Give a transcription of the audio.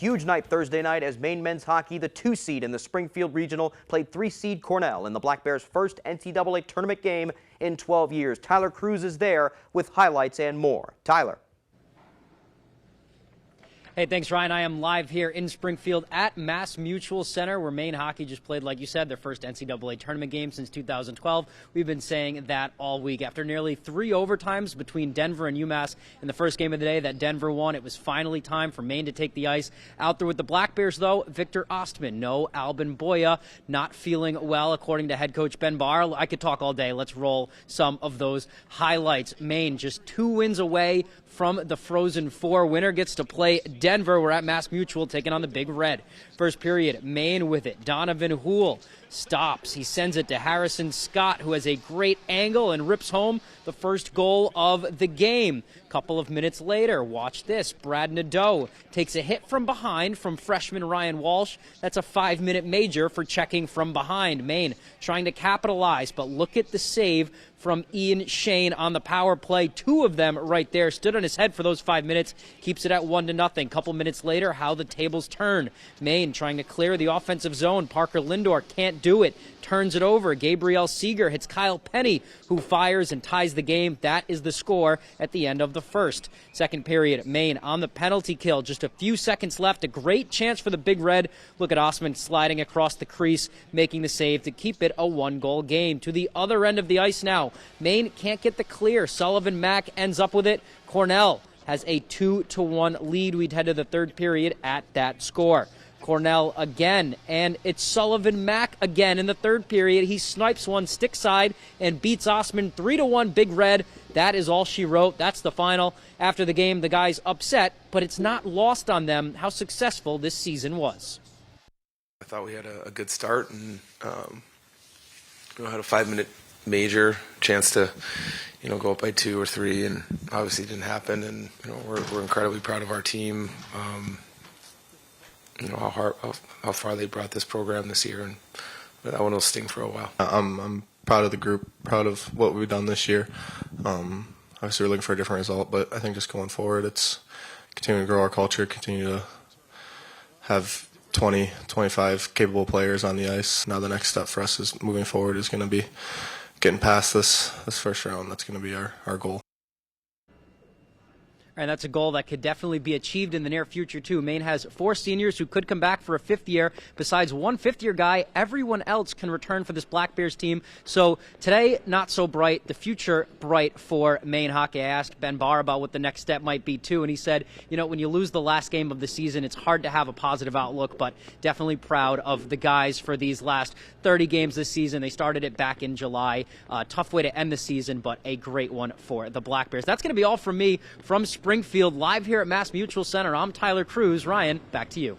huge night Thursday night as Maine men's hockey, the 2 seed in the Springfield Regional, played 3 seed Cornell in the Black Bears' first NCAA tournament game in 12 years. Tyler Cruz is there with highlights and more. Tyler. Hey, thanks, Ryan. I am live here in Springfield at Mass Mutual Center, where Maine hockey just played, like you said, their first NCAA tournament game since 2012. We've been saying that all week. After nearly 3 overtimes between Denver and UMass in the first game of the day that Denver won, it was finally time for Maine to take the ice. Out there with the Black Bears, though, Victor Ostman. No Albin Boya, not feeling well, according to head coach Ben Barr. I could talk all day. Let's roll some of those highlights. Maine just 2 wins away from the Frozen Four. Winner gets to play Denver. We're at Mass Mutual taking on the Big Red. First period, Maine with it. Donovan Houle stops. He sends it to Harrison Scott, who has a great angle and rips home the first goal of the game. Couple of minutes later, watch this. Brad Nadeau takes a hit from behind from freshman Ryan Walsh. That's a 5-minute major for checking from behind. Maine trying to capitalize, but look at the save from Ian Shane on the power play. 2 of them right there. Stood on his head for those 5 minutes. Keeps it at 1-0. Couple minutes later, how the tables turn. Maine trying to clear the offensive zone. Parker Lindor can't do it. Turns it over. Gabriel Seeger hits Kyle Penny, who fires and ties the game. That is the score at the end of the first. Second period, Maine on the penalty kill. Just a few seconds left. A great chance for the Big Red. Look at Ostman sliding across the crease, making the save to keep it a 1-goal game. To the other end of the ice now. Maine can't get the clear. Sullivan Mack ends up with it. Cornell has a 2-1 lead. We'd head to the third period at that score. Cornell again, and it's Sullivan Mack again in the third period. He snipes one stick side and beats Ostman 3-1 Big Red. That is all she wrote. That's the final. After the game, the guys upset, but it's not lost on them how successful this season was. I thought we had a good start and had a 5-minute major chance to go up by 2 or 3, and obviously it didn't happen. And we're incredibly proud of our team. How far they brought this program this year, and that one will sting for a while. I'm proud of the group, proud of what we've done this year. Obviously, we're looking for a different result, but I think just going forward, it's continuing to grow our culture, continue to have 20, 25 capable players on the ice. Now the next step for us is moving forward is going to be getting past this first round. That's going to be our goal. And that's a goal that could definitely be achieved in the near future, too. Maine has 4 seniors who could come back for a 5th year. Besides one 5th-year guy, everyone else can return for this Black Bears team. So today, not so bright. The future bright for Maine hockey. I asked Ben Barr about what the next step might be, too, and he said, when you lose the last game of the season, it's hard to have a positive outlook, but definitely proud of the guys for these last 30 games this season. They started it back in July. Tough way to end the season, but a great one for the Black Bears. That's going to be all from me from Springfield, live here at Mass Mutual Center. I'm Tyler Cruz. Ryan, back to you.